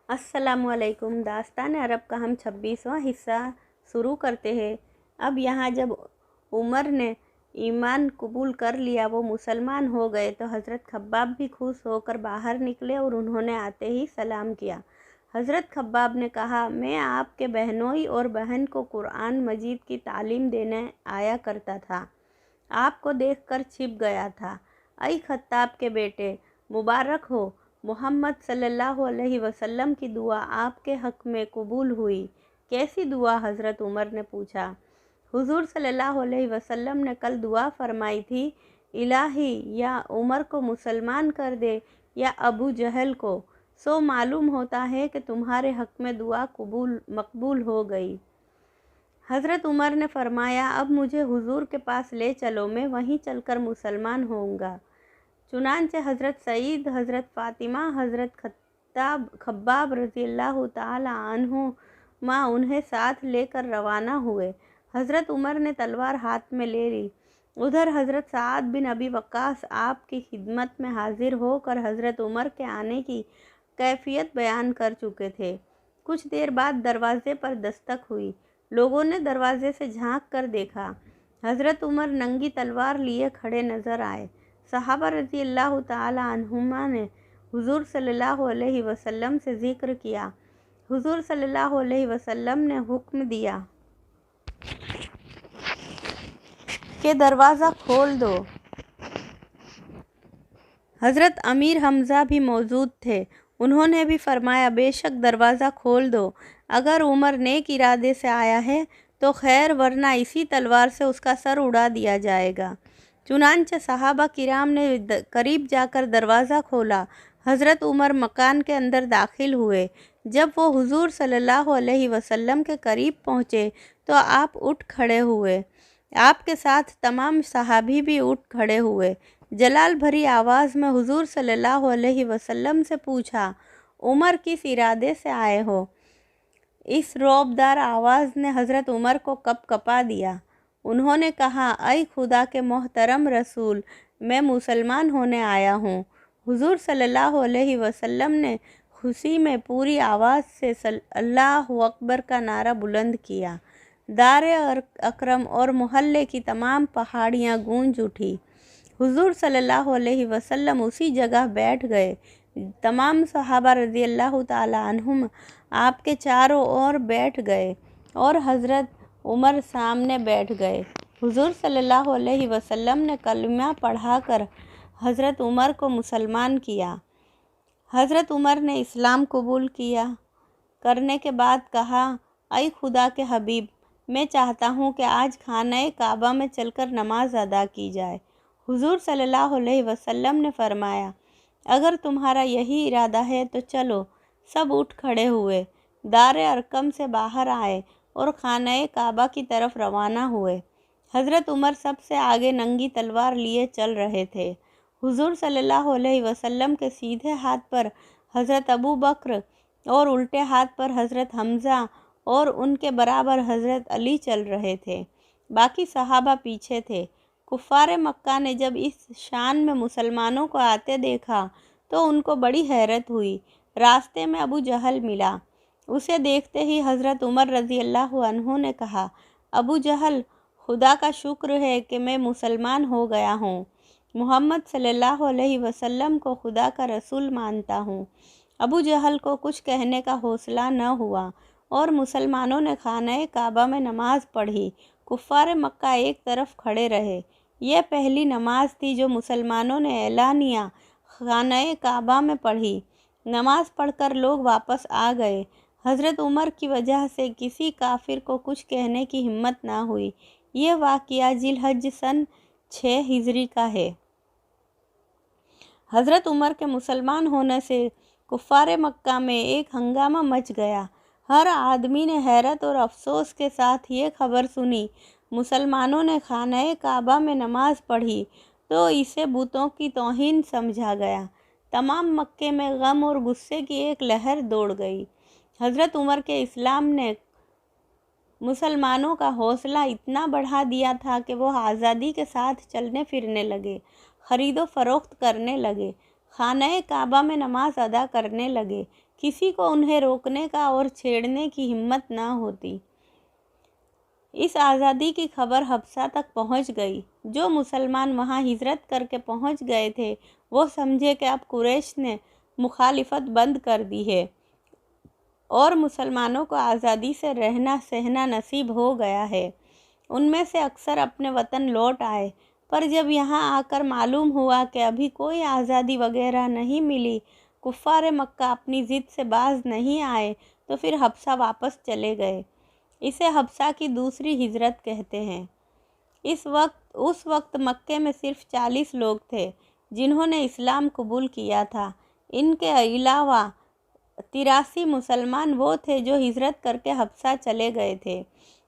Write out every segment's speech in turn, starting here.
अस्सलामुअलैकुम। दास्तान अरब का हम 26वां हिस्सा शुरू करते हैं। अब यहाँ जब उमर ने ईमान कबूल कर लिया, वो मुसलमान हो गए, तो हज़रत खब्बाब भी खुश होकर बाहर निकले और उन्होंने आते ही सलाम किया। हज़रत खब्बाब ने कहा, मैं आपके बहनोई और बहन को कुरान मजीद की तालीम देने आया करता था। आपको देखकर छिप गया था। ऐ खत्ताब के बेटे, मुबारक हो। मोहम्मद सल्लल्लाहु अलैहि वसल्लम की दुआ आपके हक़ में कबूल हुई। कैसी दुआ? हज़रत उमर ने पूछा। हुज़ूर सल्लल्लाहु अलैहि वसल्लम ने कल दुआ फरमाई थी, इलाही या उमर को मुसलमान कर दे या अबू जहल को, सो मालूम होता है कि तुम्हारे हक़ में दुआ मकबूल हो गई। हज़रत उमर ने फरमाया, अब मुझे हुज़ूर के पास ले चलो, मैं वहीं चलकर मुसलमान होऊंगा। चुनांचे हज़रत सईद, हज़रत फ़ातिमा, हज़रत खब्बाब रज़ियल्लाहु ताला अन्हुमा उन्हें साथ लेकर रवाना हुए। हज़रत उमर ने तलवार हाथ में ले ली। उधर हज़रत साद बिन अबी वक्कास आपकी खिदमत में हाजिर होकर हज़रत उमर के आने की कैफियत बयान कर चुके थे। कुछ देर बाद दरवाज़े पर दस्तक हुई। लोगों ने दरवाज़े से झांक कर देखा। हज़रत उमर नंगी तलवार लिए खड़े नज़र आए। सहाबा रज़ियल्लाहु ताला अन्हुमा ने हुज़ूर सल्लल्लाहु अलैहि वसल्लम से ज़िक्र किया। हुज़ूर सल्लल्लाहु अलैहि वसल्लम ने हुक्म दिया कि दरवाज़ा खोल दो। हज़रत अमीर हमज़ा भी मौजूद थे। उन्होंने भी फरमाया, बेशक दरवाज़ा खोल दो। अगर उमर नेक इरादे से आया है तो खैर, वरना इसी तलवार से उसका सर उड़ा दिया जाएगा। चुनांचे सहाबा किराम ने करीब जाकर दरवाज़ा खोला। हज़रत उमर मकान के अंदर दाखिल हुए। जब वो हुज़ूर सल्लल्लाहु अलैहि वसल्लम के करीब पहुँचे तो आप उठ खड़े हुए। आपके साथ तमाम सहाबी भी उठ खड़े हुए। जलाल भरी आवाज़ में हुज़ूर सल्लल्लाहु अलैहि वसल्लम से पूछा, उमर किस इरादे से आए हो? इस रौबदार आवाज़ ने हज़रत उमर को कँपा दिया। उन्होंने कहा, ऐ खुदा के मोहतरम रसूल, मैं मुसलमान होने आया हूँ। हुज़ूर सल्लल्लाहु अलैहि वसल्लम ने खुशी में पूरी आवाज़ से अल्लाहु अकबर का नारा बुलंद किया। दारे अकरम और मोहल्ले की तमाम पहाड़ियाँ गूंज उठी। हुज़ूर सल्लल्लाहु अलैहि वसल्लम उसी जगह बैठ गए। तमाम सहाबा रज़ियल्लाहु ताला अन्हुम आपके चारों ओर बैठ गए और हज़रत उमर सामने बैठ गए। हुज़ूर सल्लल्लाहु अलैहि वसल्लम ने कलमा पढ़ाकर हज़रत उमर को मुसलमान किया। हज़रत उमर ने इस्लाम कबूल करने के बाद कहा, ऐ खुदा के हबीब, मैं चाहता हूँ कि आज खाने काबा में चलकर नमाज अदा की जाए। हुज़ूर सल्लल्लाहु अलैहि वसल्लम ने फरमाया, अगर तुम्हारा यही इरादा है तो चलो। सब उठ खड़े हुए, दारे अरकम से बाहर आए और खाने काबा की तरफ रवाना हुए। हज़रत उमर सबसे आगे नंगी तलवार लिए चल रहे थे। हुज़ूर सल्लल्लाहु अलैहि वसल्लम के सीधे हाथ पर हज़रत अबू बकर और उल्टे हाथ पर हज़रत हमज़ा और उनके बराबर हज़रत अली चल रहे थे। बाकी सहाबा पीछे थे। कुफ़ार मक्का ने जब इस शान में मुसलमानों को आते देखा तो उनको बड़ी हैरत हुई। रास्ते में अबू जहल मिला। उसे देखते ही हज़रत उमर रज़ियल्लाहु अन्हु ने कहा, अबू जहल, खुदा का शुक्र है कि मैं मुसलमान हो गया हूँ। मोहम्मद सल्लल्लाहु अलैहि वसल्लम को खुदा का रसूल मानता हूँ। अबू जहल को कुछ कहने का हौसला न हुआ और मुसलमानों ने खाने काबा में नमाज पढ़ी। कुफ़ार मक्का एक तरफ खड़े रहे। यह पहली नमाज थी जो मुसलमानों ने एलानिया खाने काबा में पढ़ी। नमाज पढ़कर लोग वापस आ गए। हज़रत उमर की वजह से किसी काफिर को कुछ कहने की हिम्मत ना हुई। यह वाक़िया जिलहज सन 6 हिजरी का है। हज़रत उमर के मुसलमान होने से कुफ़ार मक्का में एक हंगामा मच गया। हर आदमी ने हैरत और अफसोस के साथ ये खबर सुनी, मुसलमानों ने खाने काबा में नमाज पढ़ी तो इसे बुतों की तौहीन समझा गया। तमाम मक्के में गम और गुस्से की एक लहर दौड़ गई। हज़रत उमर के इस्लाम ने मुसलमानों का हौसला इतना बढ़ा दिया था कि वो आज़ादी के साथ चलने फिरने लगे, ख़रीदो फ़रोख्त करने लगे। खाना काबा में नमाज अदा करने लगे। किसी को उन्हें रोकने का और छेड़ने की हिम्मत न होती। इस आज़ादी की खबर हफ्सा तक पहुंच गई। जो मुसलमान वहां हिजरत करके पहुंच गए थे वो समझे कि अब कुरैश ने मुखालिफत बंद कर दी है और मुसलमानों को आज़ादी से रहना सहना नसीब हो गया है। उनमें से अक्सर अपने वतन लौट आए, पर जब यहाँ आकर मालूम हुआ कि अभी कोई आज़ादी वगैरह नहीं मिली, कुफ़ार मक्का अपनी ज़िद से बाज नहीं आए, तो फिर हफ्सा वापस चले गए। इसे हफ्सा की दूसरी हिजरत कहते हैं। उस वक्त मक्के में सिर्फ 40 लोग थे जिन्होंने इस्लाम कबूल किया था। इनके अलावा 83 मुसलमान वो थे जो हिजरत करके हफ्सा चले गए थे।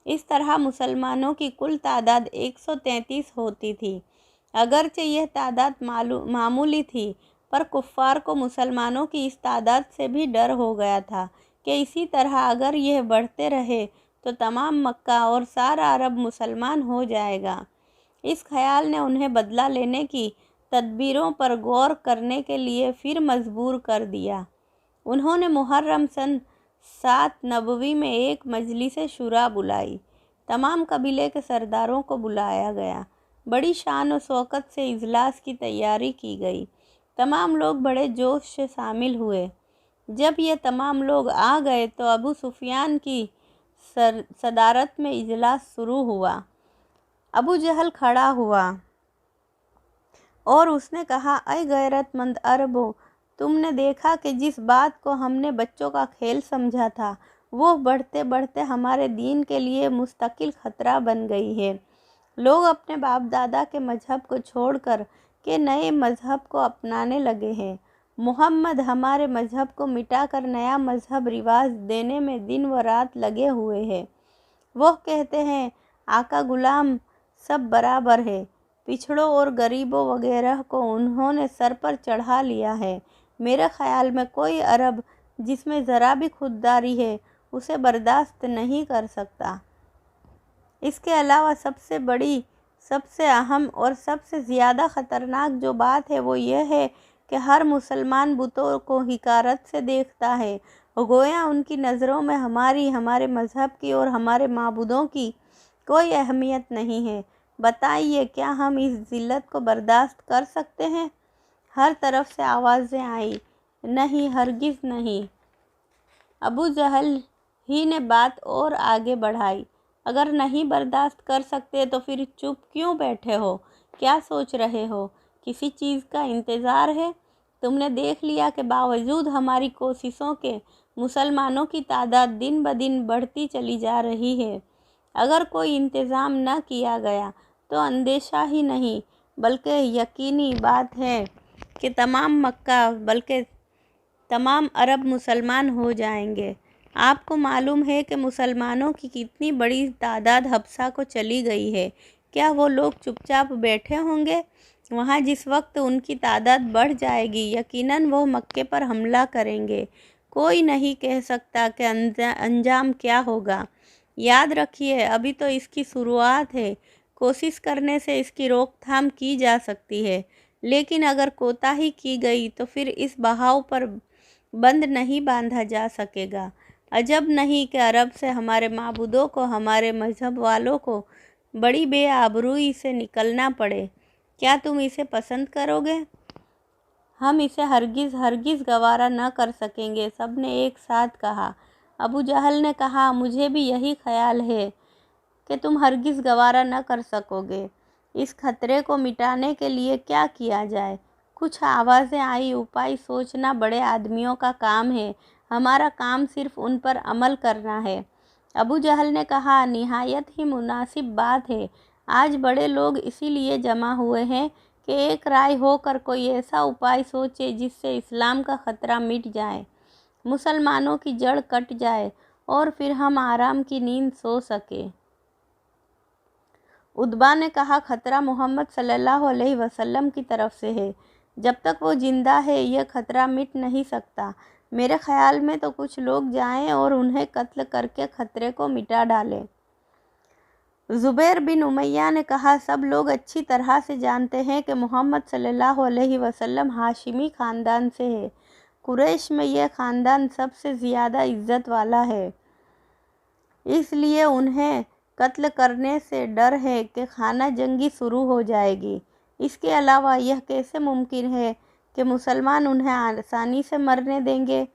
इस तरह मुसलमानों की कुल तादाद 133 होती थी। अगरचे यह तादाद मामूली थी, पर कुफ़ार को मुसलमानों की इस तादाद से भी डर हो गया था कि इसी तरह अगर यह बढ़ते रहे तो तमाम मक्का और सारा अरब मुसलमान हो जाएगा। इस ख्याल ने उन्हें बदला लेने की तदबीरों पर गौर करने के लिए फिर मजबूर कर दिया। उन्होंने मुहर्रम सन 7 नबवी में एक मजलिस शुरा बुलाई। तमाम कबीले के सरदारों को बुलाया गया। बड़ी शान और शौकत से इजलास की तैयारी की गई। तमाम लोग बड़े जोश से शामिल हुए। जब ये तमाम लोग आ गए तो अबू सुफियान की सदारत में इजलास शुरू हुआ। अबू जहल खड़ा हुआ और उसने कहा, ऐ गैरतमंद अरबों, तुमने देखा कि जिस बात को हमने बच्चों का खेल समझा था वो बढ़ते बढ़ते हमारे दीन के लिए मुस्तकिल ख़तरा बन गई है। लोग अपने बाप दादा के मजहब को छोड़कर के नए मजहब को अपनाने लगे हैं। मोहम्मद हमारे मजहब को मिटाकर नया मजहब रिवाज देने में दिन व रात लगे हुए हैं। वो कहते हैं आका गुलाम सब बराबर है। पिछड़ों और गरीबों वगैरह को उन्होंने सर पर चढ़ा लिया है। मेरे ख़्याल में कोई अरब जिसमें ज़रा भी खुददारी है उसे बर्दाश्त नहीं कर सकता। इसके अलावा सबसे बड़ी, सबसे अहम और सबसे ज़्यादा ख़तरनाक जो बात है वो यह है कि हर मुसलमान बुतों को हिकारत से देखता है, गोया उनकी नज़रों में हमारे मज़हब की और हमारे माबूदों की कोई अहमियत नहीं है। बताइए, क्या हम इस ज़िल्लत को बर्दाश्त कर सकते हैं? हर तरफ से आवाज़ें आई, नहीं, हरगिज़ नहीं। अबू जहल ही ने बात और आगे बढ़ाई, अगर नहीं बर्दाश्त कर सकते तो फिर चुप क्यों बैठे हो? क्या सोच रहे हो? किसी चीज़ का इंतज़ार है? तुमने देख लिया कि बावजूद हमारी कोशिशों के मुसलमानों की तादाद दिन ब दिन बढ़ती चली जा रही है। अगर कोई इंतज़ाम न किया गया तो अंदेशा ही नहीं बल्कि यकीनी बात है कि तमाम मक्का बल्कि तमाम अरब मुसलमान हो जाएंगे। आपको मालूम है कि मुसलमानों की कितनी बड़ी तादाद हफ्सा को चली गई है। क्या वो लोग चुपचाप बैठे होंगे? वहाँ जिस वक्त उनकी तादाद बढ़ जाएगी यकीनन वो मक्के पर हमला करेंगे। कोई नहीं कह सकता कि अंजाम क्या होगा। याद रखिए, अभी तो इसकी शुरुआत है। कोशिश करने से इसकी रोकथाम की जा सकती है, लेकिन अगर कोताही की गई तो फिर इस बहाव पर बंद नहीं बांधा जा सकेगा। अजब नहीं कि अरब से हमारे माबूदों को, हमारे मजहब वालों को बड़ी बेआबरूई से निकलना पड़े। क्या तुम इसे पसंद करोगे? हम इसे हरगिज़ गवारा न कर सकेंगे, सब ने एक साथ कहा। अबू जहल ने कहा, मुझे भी यही ख्याल है कि तुम हरगिज़ गवारा न कर सकोगे। इस खतरे को मिटाने के लिए क्या किया जाए? कुछ आवाज़ें आई, उपाय सोचना बड़े आदमियों का काम है, हमारा काम सिर्फ उन पर अमल करना है। अबू जहल ने कहा, निहायत ही मुनासिब बात है। आज बड़े लोग इसीलिए जमा हुए हैं कि एक राय होकर कोई ऐसा उपाय सोचे जिससे इस्लाम का ख़तरा मिट जाए, मुसलमानों की जड़ कट जाए और फिर हम आराम की नींद सो सके। उतबा ने कहा, खतरा मोहम्मद सल्लल्लाहु अलैहि वसल्लम की तरफ से है। जब तक वो ज़िंदा है यह खतरा मिट नहीं सकता। मेरे ख़्याल में तो कुछ लोग जाएं और उन्हें कत्ल करके खतरे को मिटा डालें। ज़ुबैर बिन उमैया ने कहा, सब लोग अच्छी तरह से जानते हैं कि मोहम्मद सल्लल्लाहु अलैहि वसल्लम हाशिमी ख़ानदान से है। कुरैश में यह ख़ानदान सबसे ज़्यादा इज़्ज़त वाला है, इसलिए उन्हें कत्ल करने से डर है कि खाना जंगी शुरू हो जाएगी। इसके अलावा यह कैसे मुमकिन है कि मुसलमान उन्हें आसानी से मरने देंगे?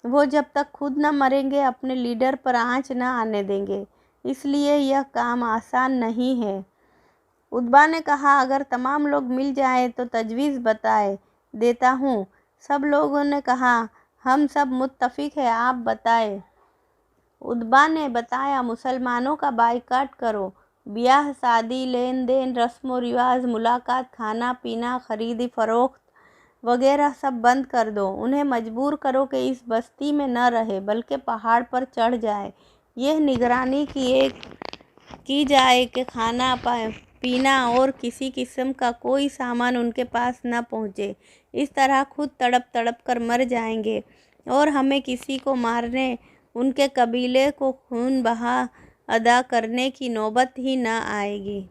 वो जब तक खुद न मरेंगे अपने लीडर पर आँच न आने देंगे, इसलिए यह काम आसान नहीं है। उतबा ने कहा, अगर तमाम लोग मिल जाएं तो तजवीज़ बताए देता हूँ। सब लोगों ने कहा, हम सब मुत्तफ़िक़ हैं, आप बताएं। उतबा ने बताया, मुसलमानों का बाइकाट करो, ब्याह शादी, लेन देन, रस्म व रिवाज, मुलाकात, खाना पीना, खरीदी फरोख्त वगैरह सब बंद कर दो। उन्हें मजबूर करो कि इस बस्ती में न रहे बल्कि पहाड़ पर चढ़ जाए। यह निगरानी की जाए कि खाना पीना और किसी किस्म का कोई सामान उनके पास न पहुँचे। इस तरह खुद तड़प तड़प कर मर जाएंगे और हमें किसी को मारने, उनके कबीले को खून बहा अदा करने की नौबत ही न आएगी।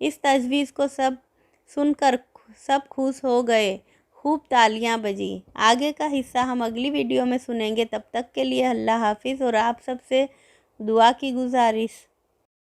इस तजवीज़ को सब सुनकर सब खुश हो गए, खूब तालियां बजी। आगे का हिस्सा हम अगली वीडियो में सुनेंगे। तब तक के लिए अल्लाह हाफिज़ और आप सबसे दुआ की गुजारिश।